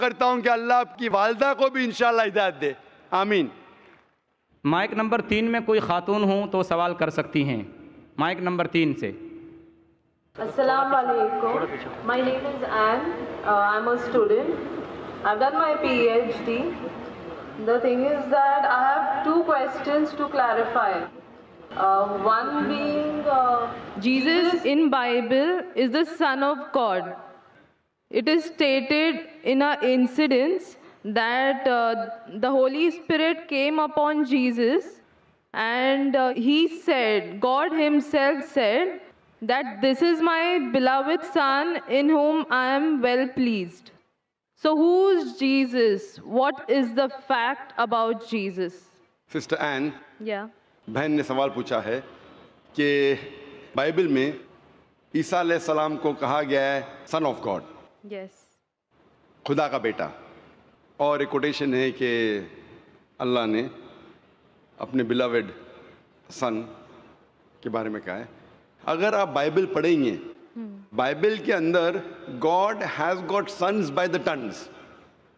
کرتا ہوں کہ اللہ آپ کی والدہ کو بھی انشاءاللہ ہدایت دے، آمین۔ مائک نمبر 3 میں کوئی خاتون ہوں تو سوال کر سکتی ہیں، مائک نمبر 3 سے۔ Assalamu alaikum. My name is Anne. I'm a student. I've done my PhD. The thing is that I have two questions to clarify. One being, Jesus in Bible is the Son of God. It is stated in an incident that the Holy Spirit came upon Jesus and he said, God himself said, that this is my beloved Son in whom I am well pleased. So who's Jesus? What is the fact about Jesus? Sister Ann, Yeah. بہن نے سوال پوچھا ہے کہ Bible میں عیسیٰ علیہ السلام کو کہا گیا ہے سن آف گاڈ، Yes. خدا کا بیٹا، اور ایک کوٹیشن ہے کہ اللہ نے اپنے بلاوڈ سن کے بارے میں کہا ہے۔ اگر آپ بائبل پڑھیں گے، بائبل کے اندر God has got sons by the tons,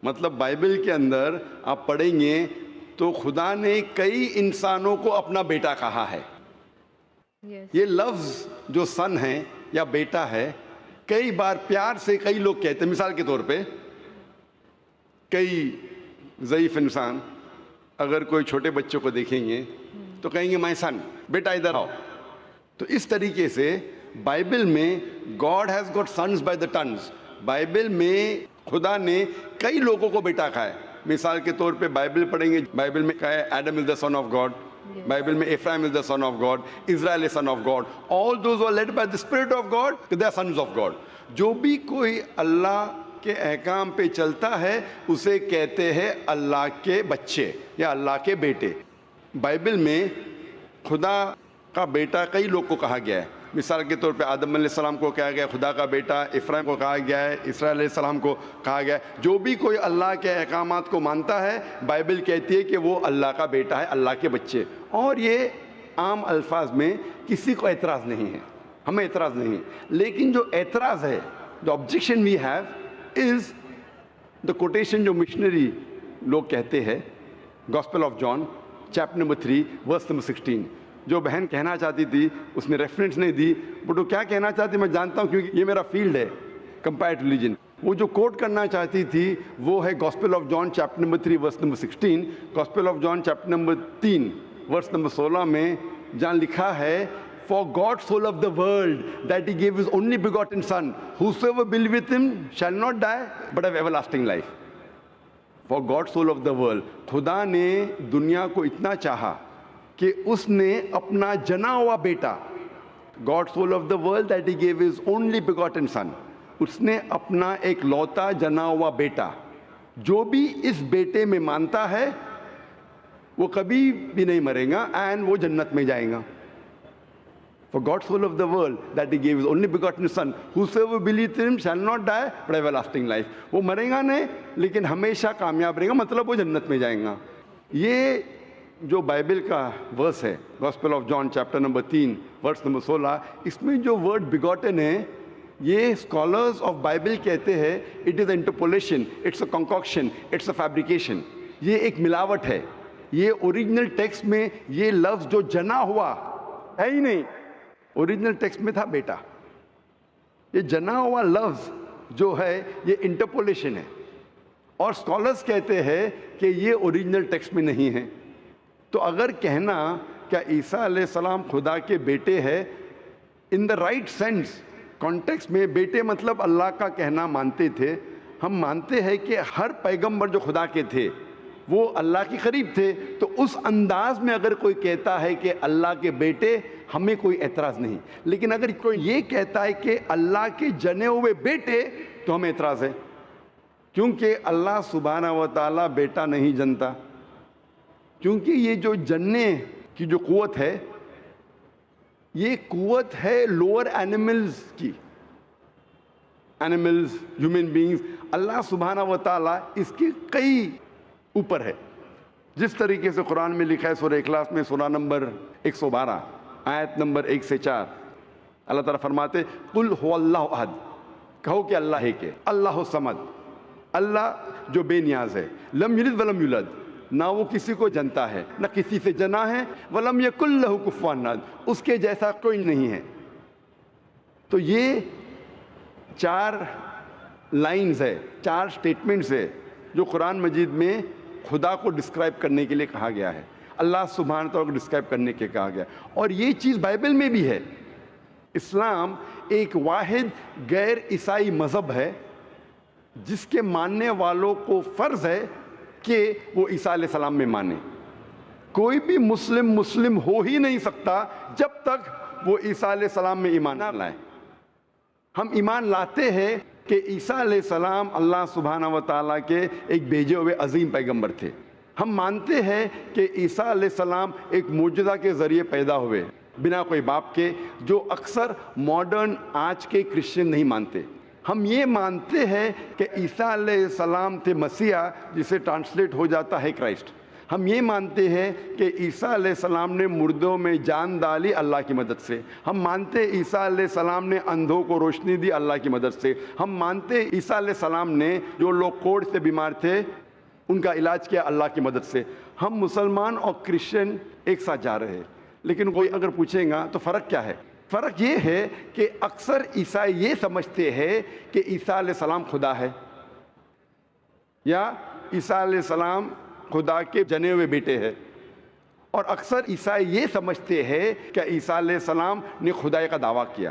مطلب بائبل کے اندر آپ پڑھیں گے تو خدا نے کئی انسانوں کو اپنا بیٹا کہا ہے۔ Yes. یہ لفظ جو سن ہے یا بیٹا ہے کئی بار پیار سے کئی لوگ کہتے ہیں، مثال کے طور پہ کئی ضعیف انسان اگر کوئی چھوٹے بچوں کو دیکھیں گے تو کہیں گے مائی سن، بیٹا ادھر آؤ۔ تو اس طریقے سے بائبل میں God has got sons by the tons, Bible میں خدا نے کئی لوگوں کو بیٹا کہا ہے۔ مثال کے طور پہ بائبل پڑھیں گے، بائبل میں کہا ہے Adam is the son of God, Bible میں Ephraim is the son of God, Israel is son of God, all those who are led by the spirit of God they are sons of God. جو بھی کوئی اللہ کے احکام پہ چلتا ہے اسے کہتے ہیں اللہ کے بچے یا اللہ کے بیٹے۔ بائبل میں خدا کا بیٹا کئی لوگ کو کہا گیا ہے، مثال کے طور پہ آدم علیہ السلام کو کہا گیا خدا کا بیٹا، افرایم کو کہا گیا ہے، اسرائیل علیہ السلام کو کہا گیا ہے۔ جو بھی کوئی اللہ کے احکامات کو مانتا ہے بائبل کہتی ہے کہ وہ اللہ کا بیٹا ہے، اللہ کے بچے۔ اور یہ عام الفاظ میں کسی کو اعتراض نہیں ہے، ہمیں اعتراض نہیں ہے، لیکن جو اعتراض ہے، جو objection we have is the quotation جو مشنری لوگ کہتے ہیں، gospel of John chapter number 3 verse number 16۔ جو بہن کہنا چاہتی تھی اس نے ریفرنس نہیں دی، بٹ وہ کیا کہنا چاہتی میں جانتا ہوں کیونکہ یہ میرا فیلڈ ہے، کمپیئرڈ ریلیجن۔ وہ جو کوٹ کرنا چاہتی تھی وہ ہے gospel of John chapter number 3 verse number 16۔ Gospel of John chapter number 3 verse number 16 میں جہاں لکھا ہے For God so loved the world that he gave his only begotten son, whosoever believeth with him shall not die but have everlasting life. For God so loved the world. خدا نے دنیا کو اتنا چاہا کہ اس نے اپنا جنا ہوا بیٹا، God so loved the world that he gave his only begotten son. اس نے اپنا ایک لوتا جنا ہوا بیٹا، جو بھی اس بیٹے میں مانتا ہے وہ کبھی بھی نہیں مرے گا اینڈ وہ جنت میں جائے گا۔ For God so loved the world that he gave his only begotten son, whosoever believeth in him shall not die but have everlasting life. وہ مرے گا نہیں لیکن ہمیشہ کامیاب رہے گا، مطلب وہ جنت میں جائیں گا۔ یہ جو بائبل کا ورس ہے gospel of John chapter number 3 verse number 16، اس میں جو ورڈ بیگوٹن ہے یہ اسکالرز آف بائبل کہتے ہیں it is interpolation, it's a concoction, it's a fabrication. یہ ایک ملاوٹ ہے۔ یہ اوریجنل ٹیکسٹ میں یہ لفظ جو جنا ہوا ہے ہی نہیں، اوریجنل ٹیکسٹ میں تھا بیٹا۔ یہ جنا ہوا لفظ جو ہے یہ انٹرپولیشن ہے، اور اسکالرز کہتے ہیں کہ یہ اوریجنل ٹیکسٹ میں نہیں ہے۔ تو اگر کہنا کیا عیسیٰ علیہ السلام خدا کے بیٹے ہے ان دا رائٹ سینس کانٹیکسٹ میں، بیٹے مطلب اللہ کا کہنا مانتے تھے۔ ہم مانتے ہیں کہ ہر پیغمبر جو خدا کے تھے وہ اللہ کے قریب تھے، تو اس انداز میں اگر کوئی کہتا ہے کہ اللہ کے بیٹے، ہمیں کوئی اعتراض نہیں۔ لیکن اگر کوئی یہ کہتا ہے کہ اللہ کے جنے ہوئے بیٹے، تو ہمیں اعتراض ہے، کیونکہ اللہ سبحانہ و تعالیٰ بیٹا نہیں جنتا۔ کیونکہ یہ جو جننے کی جو قوت ہے یہ قوت ہے لوور اینیملز کی، اینیملز، ہیومن بینگز۔ اللہ سبحانہ و تعالیٰ اس کے کئی اوپر ہے، جس طریقے سے قرآن میں لکھا ہے سورہ اخلاص میں سورہ نمبر 112 آیت نمبر 1 سے 4، اللہ تعالیٰ فرماتے قل هو اللہ احد، کہو کہ اللہ ہے کہ اللہ الصمد، اللہ جو بے نیاز ہے، لم یلد ولم یولد، نہ وہ کسی کو جنتا ہے نہ کسی سے جنا ہے، ولم یکن لہ کفوا احد، اس کے جیسا کوئی نہیں ہے۔ تو یہ 4 لائنز ہے، 4 سٹیٹمنٹس ہے جو قرآن مجید میں خدا کو ڈسکرائب کرنے کے لیے کہا گیا ہے، اللہ سبحانہ تعالیٰ کو ڈسکرائب کرنے کے کہا گیا، اور یہ چیز بائبل میں بھی ہے۔ اسلام ایک واحد غیر عیسائی مذہب ہے جس کے ماننے والوں کو فرض ہے کہ وہ عیسیٰ علیہ السلام میں مانے۔ کوئی بھی مسلم ہو ہی نہیں سکتا جب تک وہ عیسیٰ علیہ السلام میں ایمان نہ لائے۔ ہم ایمان لاتے ہیں کہ عیسیٰ علیہ السلام اللہ سبحانہ و تعالیٰ کے ایک بھیجے ہوئے عظیم پیغمبر تھے۔ ہم مانتے ہیں کہ عیسیٰ علیہ السلام ایک معجزہ کے ذریعے پیدا ہوئے بنا کوئی باپ کے، جو اکثر ماڈرن آج کے کرسچن نہیں مانتے۔ ہم یہ مانتے ہیں کہ عیسیٰ علیہ السلام تھے مسیح، جسے ٹرانسلیٹ ہو جاتا ہے کرائسٹ۔ ہم یہ مانتے ہیں کہ عیسیٰ علیہ السلام نے مردوں میں جان ڈالی اللہ کی مدد سے۔ ہم مانتے ہیں عیسیٰ علیہ السلام نے اندھوں کو روشنی دی اللہ کی مدد سے۔ ہم مانتے ہیں عیسیٰ علیہ السلام نے جو لوگ کوڑھ سے بیمار تھے ان کا علاج کیا اللہ کی مدد سے۔ ہم مسلمان اور کرسچن ایک ساتھ جا رہے ہیں، لیکن کوئی اگر پوچھیں گا تو فرق کیا ہے؟ فرق یہ ہے کہ اکثر عیسائی یہ سمجھتے ہیں کہ عیسیٰ علیہ السلام خدا ہے، یا عیسیٰ علیہ السلام خدا کے جنے ہوئے بیٹے ہیں، اور اکثر عیسائی یہ سمجھتے ہیں کہ عیسیٰ علیہ السلام نے خدائی کا دعویٰ کیا۔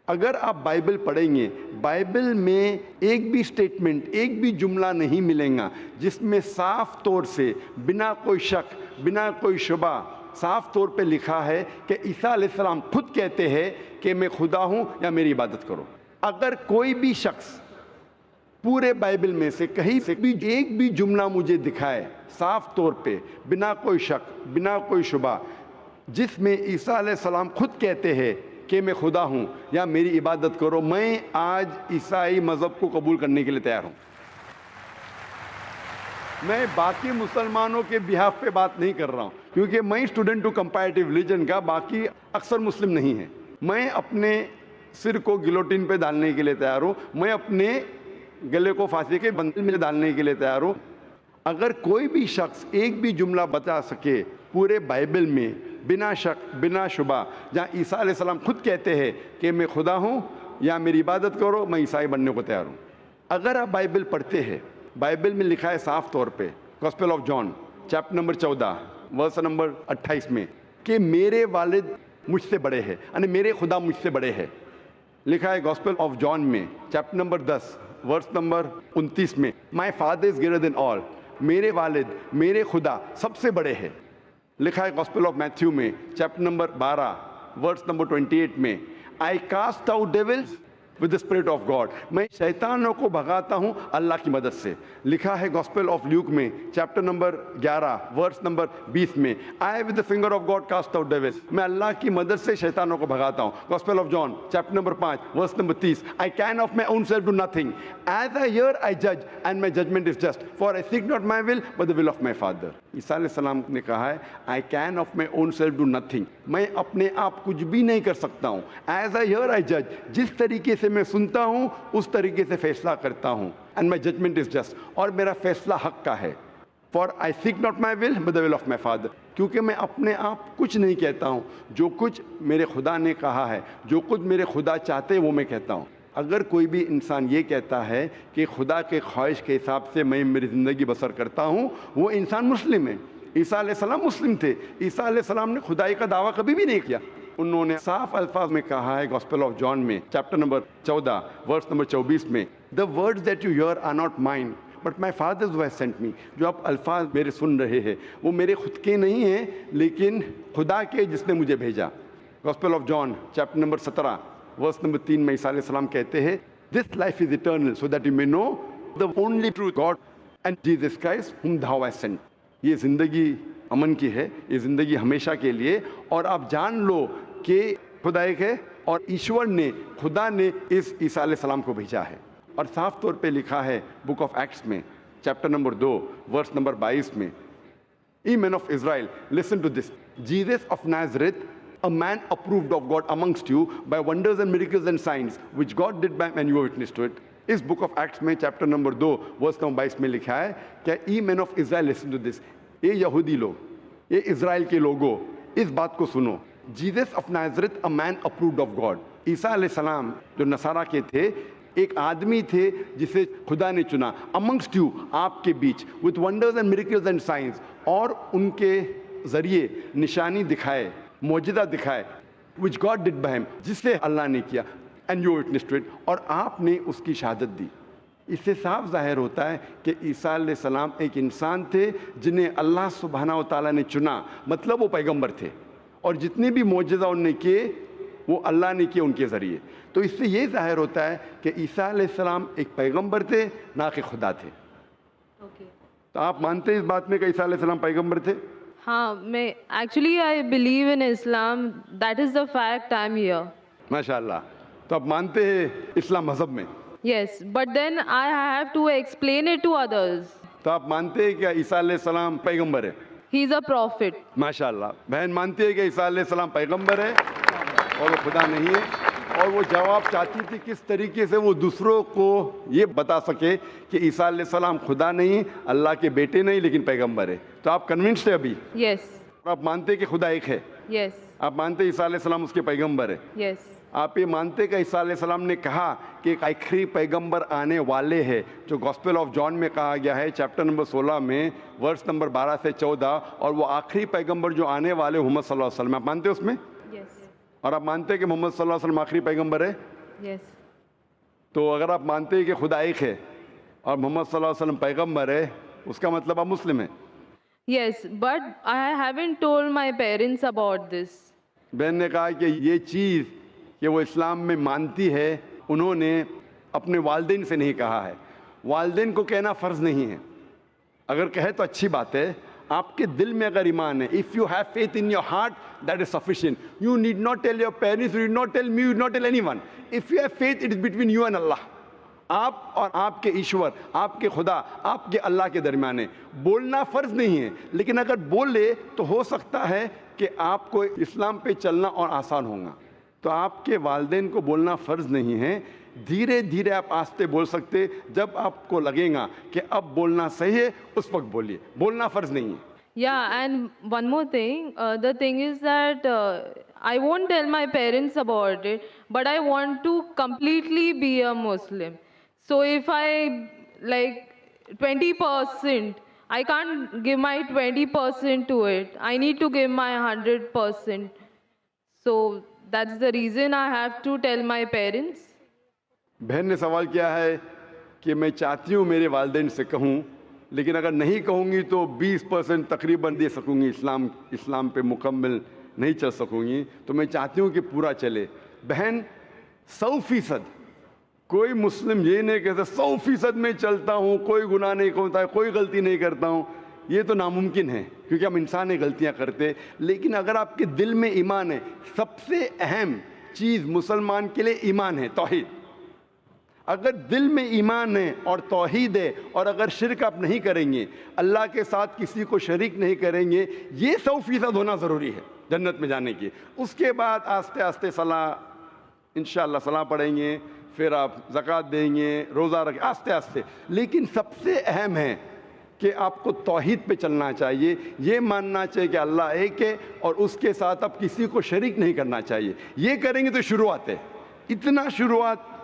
اگر آپ بائبل پڑھیں گے، بائبل میں ایک بھی سٹیٹمنٹ، ایک بھی جملہ نہیں ملیں گا جس میں صاف طور سے بنا کوئی شک، بنا کوئی شبہ صاف طور پہ لکھا ہے کہ عیسیٰ علیہ السلام خود کہتے ہیں کہ میں خدا ہوں یا میری عبادت کرو۔ اگر کوئی بھی شخص پورے بائبل میں سے کہیں سے بھی ایک بھی جملہ مجھے دکھائے صاف طور پہ بنا کوئی شک، بنا کوئی شبہ، جس میں عیسیٰ علیہ السلام خود کہتے ہیں کہ میں خدا ہوں یا میری عبادت کرو، میں آج عیسائی مذہب کو قبول کرنے کے لیے تیار ہوں۔ میں باقی مسلمانوں کے بہاف پہ بات نہیں کر رہا ہوں، کیونکہ میں اسٹوڈنٹ ہوں کمپیریٹیو ریلیجن کا، باقی اکثر مسلم نہیں ہیں۔ میں اپنے سر کو گلوٹین پہ ڈالنے کے لیے تیار ہوں، میں اپنے گلے کو پھانسی کے بندل میں ڈالنے کے لیے تیار ہوں۔ اگر کوئی بھی شخص ایک بھی جملہ بتا سکے پورے بائبل میں بنا شک، بنا شبہ، جہاں عیسیٰ علیہ السلام خود کہتے ہیں کہ میں خدا ہوں یا میری عبادت کرو، میں عیسائی بننے کو تیار ہوں۔ اگر آپ بائبل پڑھتے ہیں، بائبل میں لکھا ہے صاف طور پہ، gospel of John chapter number 14 verse number 28 میں، کہ میرے والد مجھ سے بڑے ہیں، یعنی میرے خدا مجھ سے بڑے ہیں۔ لکھا ہے گاسپل آف جان میں چیپٹر نمبر 10 ورس نمبر 29 میں، my father is greater than آل، میرے والد، میرے خدا سب سے بڑے ہیں۔ لکھا ہے گاسپل آف میتھیو میں چیپٹر نمبر 12 ورس نمبر 28 میں، I cast out devils with the spirit of God, میں شیطانوں کو بھگاتا ہوں اللہ کی مدد سے۔ لکھا ہے گاسپل آف لیوک میں چیپٹر نمبر 11 ورس نمبر 20 میں، I with the finger of God cast out devils, میں اللہ کی مدد سے شیطانوں کو بھگاتا ہوں۔ Gospel of John chapter number 5 verse number 30، I can of my own self do nothing, as I hear I جج and my judgment is just, for I seek not my will but the will of my father. عیسیٰ علیہ السلام نے کہا ہے I can of my own self do nothing, میں اپنے آپ کچھ بھی نہیں کر سکتا ہوں، ایز آئی ہیئر آئی جج، جس طریقے سے میں سنتا ہوں اس طریقے سے فیصلہ کرتا ہوں، and my judgment is just, اور میرا فیصلہ حق کا ہے، for I seek not my will but the will of my father, کیونکہ میں اپنے آپ کچھ نہیں کہتا ہوں، جو کچھ میرے خدا نے کہا ہے، جو کچھ میرے خدا چاہتے ہیں وہ میں کہتا ہوں۔ اگر کوئی بھی انسان یہ کہتا ہے کہ خدا کے خواہش کے حساب سے میں میری زندگی بسر کرتا ہوں، وہ انسان مسلم ہے۔ عیسیٰ علیہ السلام مسلم تھے، عیسیٰ علیہ السلام نے خدائی کا دعویٰ کبھی بھی نہیں کیا۔ انہوں نے صاف الفاظ میں کہا ہے گاسپل آف جان میں چیپٹر نمبر 14 ورس نمبر 24 میں، the words that you hear are not mine but my father's who has sent me، جو آپ الفاظ میرے سن رہے ہیں وہ میرے خود کے نہیں ہیں لیکن خدا کے جس نے مجھے بھیجا۔ Gospel of John chapter number 17 verse number 3 میں عیسیٰ علیہ السلام کہتے ہیں this life is eternal so that you may know the only true God and Jesus Christ whom thou hast sent۔ یہ زندگی امن کی ہے، یہ زندگی ہمیشہ کے لیے، اور آپ جان لو کہ خدا ایک ہے اور ایشور نے، خدا نے اس عیسیٰ علیہ السلام کو بھیجا ہے۔ اور صاف طور پہ لکھا ہے بک آف ایکٹس میں چیپٹر نمبر 2 ورس نمبر 22 میں، Ye men of Israel, listen to this. Jesus of Nazareth, a man approved of God amongst you by wonders and miracles and signs, which God did by and you were witness to it. اس book of Acts میں chapter number 2 verse number 22 میں لکھا ہے کہ ای مین of Israel listen to this, اے یہودی لوگ، اے اسرائیل کے لوگوں، اس بات کو سنو، Jesus of Nazareth a man approved of God, عیسیٰ علیہ السلام جو نصارہ کے تھے ایک آدمی تھے جسے خدا نے چنا، امنگسٹ یو، آپ کے بیچ، with wonders and miracles and signs, اور ان کے ذریعے نشانی دکھائے، معجزہ دکھائے، which God did by him، جس سے اللہ نے کیا، and you witnessed to it، اور آپ نے اس کی شہادت دی۔ اس سے صاف ظاہر ہوتا ہے کہ عیسیٰ علیہ السلام ایک انسان تھے جنہیں اللہ سبحانہ و تعالیٰ نے چنا، مطلب وہ پیغمبر تھے، اور جتنے بھی معجزہ انہوں نے کیے وہ اللہ نے کیے ان کے ذریعے۔ تو اس سے یہ ظاہر ہوتا ہے کہ عیسیٰ علیہ السلام ایک پیغمبر تھے، نہ کہ خدا تھے۔ تو آپ مانتے ہیں اس بات میں کہ عیسیٰ علیہ السلام پیغمبر تھے؟ ہاں، میں actually I believe in Islam, that is the fact I am here. ماشاء اللہ، تو آپ مانتے ہیں اسلام مذہب میں؟ Yes, but then I have to explain it to others. تو آپ مانتے ہیں کہ عیسیٰ علیہ السلام پیغمبر ہے؟ ہی از اے پروفٹ۔ ماشاء اللہ، بہن مانتی ہے کہ عیسیٰ علیہ السلام پیغمبر ہے اور وہ خدا نہیں ہے، اور وہ جواب چاہتی تھی کس طریقے سے وہ دوسروں کو یہ بتا سکے کہ عیسیٰ علیہ السلام خدا نہیں، اللہ کے بیٹے نہیں، لیکن پیغمبر ہے۔ تو آپ کنونسڈ ہے ابھی؟ یس۔ آپ مانتے کہ خدا ایک ہے؟ یس۔ آپ مانتے عیسیٰ علیہ السلام اس کے پیغمبر ہے؟ یس۔ آپ یہ مانتے کہ عیسیٰ علیہ السلام نے کہا کہ ایک آخری پیغمبر آنے والے ہیں، جو گاسپل آف جان میں کہا گیا ہے چیپٹر نمبر 16 میں ورس نمبر 12 سے 14، اور وہ آخری پیغمبر جو آنے والے محمد صلی اللہ علیہ وسلم، آپ مانتے اس میں؟ یس۔ اور آپ مانتے کہ محمد صلی اللہ علیہ وسلم آخری پیغمبر ہے؟ یس۔ تو اگر آپ مانتے ہیں کہ خدا ایک ہے اور محمد صلی اللہ علیہ وسلم پیغمبر ہے، اس کا مطلب آپ مسلم ہیں؟ Yes, but I haven't told my parents about this. بہن نے کہا کہ یہ چیز کہ وہ اسلام میں مانتی ہے انہوں نے اپنے والدین سے نہیں کہا ہے، والدین کو کہنا فرض نہیں ہے، اگر کہے تو اچھی بات ہے، آپ کے دل میں اگر ایمان ہے، if you have faith in your heart, that is sufficient. You need not tell your parents, you need not tell me, you need not tell anyone. If you have faith, it is between you and Allah. آپ اور آپ کے ایشور، آپ کے خدا، آپ کے اللہ کے درمیان ہے، بولنا فرض نہیں ہے، لیکن اگر بولے تو ہو سکتا ہے کہ آپ کو اسلام پہ چلنا اور آسان ہوگا۔ تو آپ کے والدین کو بولنا فرض نہیں ہے، دھیرے دھیرے آپ آہستہ بول سکتے، جب آپ کو لگے گا کہ اب بولنا صحیح ہے اس وقت بولیے، بولنا فرض نہیں ہے۔ Yeah, and one more thing, the thing is that I won't tell my parents about it, but I want to completely be a Muslim. So if I like 20%, I can't give my 20% to it. I need to give my 100%. So that's the reason I have to tell my parents. بہن نے سوال کیا ہے کہ میں چاہتی ہوں میرے والدین سے کہوں، لیکن اگر نہیں کہوں گی تو 20% تقریباً دے سکوں گی، اسلام پہ مکمل نہیں چل سکوں گی، تو میں چاہتی ہوں کہ پورا چلے۔ بہن 100%، کوئی مسلم یہ نہیں کہتا 100% میں چلتا ہوں، کوئی گناہ نہیں کرتا، کوئی غلطی نہیں کرتا ہوں، یہ تو ناممکن ہے کیونکہ ہم انسان ہی غلطیاں کرتے۔ لیکن اگر آپ کے دل میں ایمان ہے، سب سے اہم چیز مسلمان کے لیے ایمان ہے، توحید۔ اگر دل میں ایمان ہے اور توحید ہے، اور اگر شرک آپ نہیں کریں گے، اللہ کے ساتھ کسی کو شریک نہیں کریں گے، یہ 100% ہونا ضروری ہے جنت میں جانے کی۔ اس کے بعد آہستہ آہستہ صلاح، انشاءاللہ صلاح پڑھیں گے، پھر آپ زکوٰۃ دیں گے، روزہ رکھیں، آہستہ آہستہ۔ لیکن سب سے اہم ہے کہ آپ کو توحید پہ چلنا چاہیے، یہ ماننا چاہیے کہ اللہ ایک ہے اور اس کے ساتھ آپ کسی کو شریک نہیں کرنا چاہیے۔ یہ کریں گے تو شروعات ہے، اتنا شروعات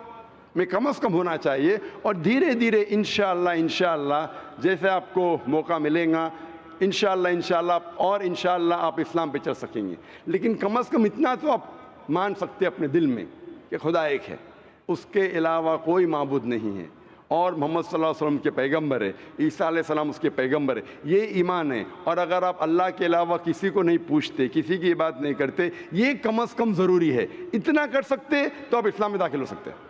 میں کم از کم ہونا چاہیے، اور دھیرے دھیرے انشاءاللہ جیسے آپ کو موقع ملے گا انشاءاللہ اور انشاءاللہ آپ اسلام پہ چل سکیں گے۔ لیکن کم از کم اتنا تو آپ مان سکتے اپنے دل میں کہ خدا ایک ہے، اس کے علاوہ کوئی معبود نہیں ہے، اور محمد صلی اللہ علیہ وسلم کے پیغمبر ہے، عیسیٰ علیہ السلام اس کے پیغمبر ہے، یہ ایمان ہے۔ اور اگر آپ اللہ کے علاوہ کسی کو نہیں پوچھتے، کسی کی عبادت نہیں کرتے، یہ کم از کم ضروری ہے، اتنا کر سکتے تو آپ اسلام میں داخل ہو سکتے ہیں۔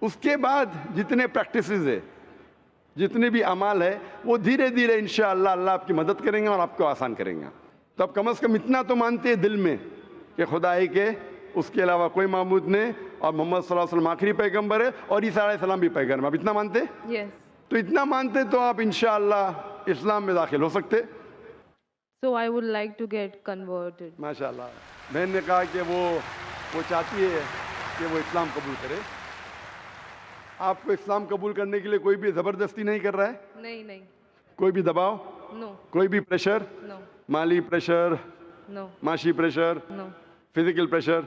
اس کے بعد جتنے پریکٹسز ہے، جتنے بھی اعمال ہے، وہ دھیرے دھیرے انشاءاللہ اللہ آپ کی مدد کریں گے اور آپ کو آسان کریں گے۔ تو آپ کم از کم اتنا تو مانتے ہیں دل میں کہ خدا ایک ہے، اس کے علاوہ کوئی معبود نہیں، اور محمد صلی اللہ علیہ وسلم آخری پیغمبر ہے، اور عیسیٰ علیہ السلام بھی پیغمبر ہے۔ آپ اتنا مانتے؟ Yes. تو اتنا مانتے تو آپ انشاءاللہ اسلام میں داخل ہو سکتے۔ So I would like to get converted. ماشاءاللہ، بہن نے کہا کہ وہ چاہتی ہے کہ وہ اسلام قبول کرے۔ آپ کو اسلام قبول کرنے کے لیے کوئی بھی زبردستی نہیں کر رہا ہے؟ نہیں. کوئی بھی دباؤ، No. کوئی بھی پریشر، No. مالی پریشر، No. معاشی pressure, No. Physical pressure,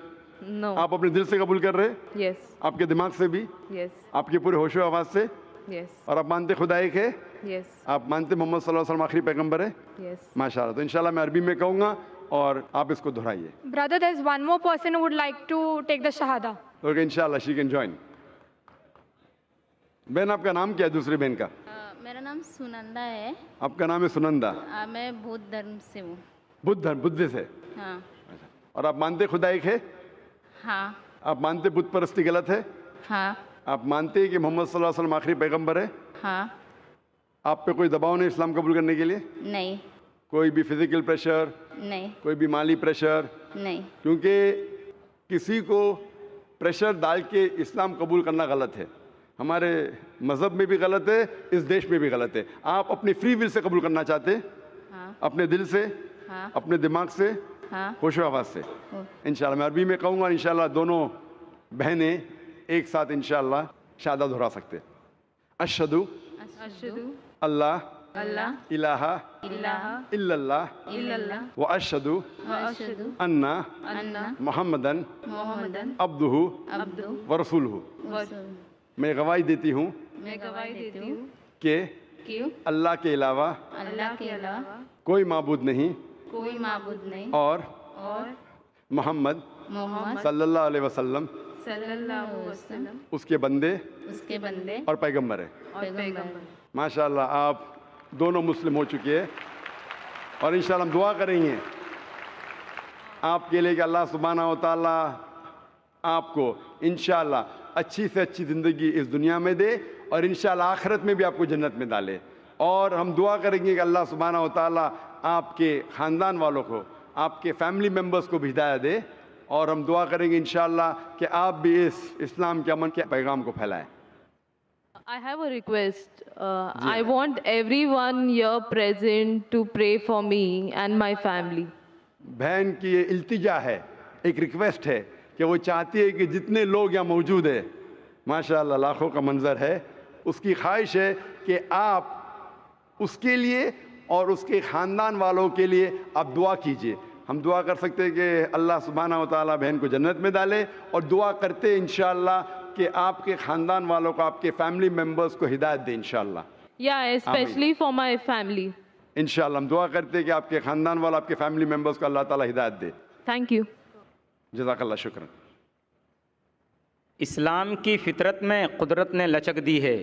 No. آپ اپنے دل سے قبول کر رہے؟ Yes. آپ کے دماغ سے بھی، Yes. آپ کے پورے ہوش و آواز سے؟ Yes. اور آپ مانتے خدا ایک ہے؟ Yes. آپ مانتے محمد صلی اللہ علیہ وسلم آخری پیغمبر ہے؟ Yes. ماشاء اللہ. تو انشاءاللہ میں عربی میں کہوں گا اور آپ اس کو دہرائیے. Brother, there's one more person who would like to take the Shahada. Okay انشاءاللہ شی کین جوائن. بہن آپ کا نام کیا ہے دوسری بہن کا؟ میرا نام سنندا ہے. آپ کا نام ہے سنندا. میں بودھ دھرم سے ہوں. بدھ دھرم، بدھ سے. ہاں. اور آپ مانتے خدا ایک ہے؟ ہاں. آپ مانتے بت پرستی غلط ہے؟ ہاں. آپ مانتے کہ محمد صلی اللہ علیہ وسلم آخری پیغمبر ہے؟ ہاں. آپ پہ کوئی دباؤ نہیں اسلام قبول کرنے کے لیے؟ نہیں. کوئی بھی فزیکل پریشر، نہیں. کوئی بھی مالی پریشر؟ نہیں. کیونکہ کسی کو پریشر ڈال کے اسلام قبول کرنا غلط ہے. ہمارے مذہب میں بھی غلط ہے، اس دیش میں بھی غلط ہے. آپ اپنی فری ول سے قبول کرنا چاہتے؟ ہاں. اپنے دل سے، ہاں. اپنے دماغ سے، ہاں. ہوش و آواز سے. انشاءاللہ میں عربی میں کہوں گا، انشاءاللہ دونوں بہنیں ایک ساتھ انشاءاللہ شہادہ دہرا سکتے. اشہدو Ashhadu اللہ Allah الہ ilaha الا اللہ illallah واشہدو wa ashhadu ان anna محمدن Muhammadan عبدہ abduhu ورسولہ. wa میں گواہی دیتی ہوں میں گواہی دیتی ہوں کہ کہ اللہ کے علاوہ اللہ کے علاوہ کوئی معبود نہیں کوئی معبود نہیں اور اور محمد محمد صلی اللہ علیہ وسلم صلی اللہ علیہ وسلم اس کے بندے اس کے بندے اور پیغمبر ہے. اور پیغمبر. ماشاءاللہ آپ دونوں مسلم ہو چکے ہیں اور انشاءاللہ ہم دعا کریں گے آپ کے لیے کہ اللہ سبحانہ و تعالیٰ آپ کو انشاءاللہ اچھی سے اچھی زندگی اس دنیا میں دے اور انشاءاللہ آخرت میں بھی آپ کو جنت میں ڈالے. اور ہم دعا کریں گے کہ اللہ سبحانہ و تعالیٰ آپ کے خاندان والوں کو، آپ کے فیملی ممبرز کو بھی ہدایت دے. اور ہم دعا کریں گے انشاءاللہ کہ آپ بھی اس اسلام کے امن کے پیغام کو پھیلائیں. I have a request. I want everyone here present to pray for me and my family. بہن کی یہ التجا ہے، ایک ریکویسٹ ہے کہ وہ چاہتی ہے کہ جتنے لوگ یہاں موجود ہیں، ماشاءاللہ لاکھوں کا منظر ہے، اس کی خواہش ہے کہ آپ اس کے لیے اور اس کے خاندان والوں کے لیے آپ دعا کیجئے. ہم دعا کر سکتے ہیں کہ اللہ سبحانہ و تعالیٰ بہن کو جنت میں ڈالے اور دعا کرتے انشاءاللہ کہ آپ کے خاندان والوں کو، آپ کے فیملی ممبرز کو ہدایت دے انشاءاللہ. Yeah, especially for my family. انشاءاللہ ہم دعا کرتے ہیں کہ آپ کے خاندان والوں، آپ کے فیملی ممبرز کو اللہ تعالیٰ ہدایت دے. Thank you. جزاک اللہ شکرا. اسلام کی فطرت میں قدرت نے لچک دی ہے.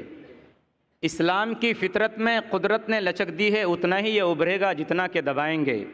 اسلام کی فطرت میں قدرت نے لچک دی ہے، اتنا ہی یہ ابھرے گا جتنا کہ دبائیں گے.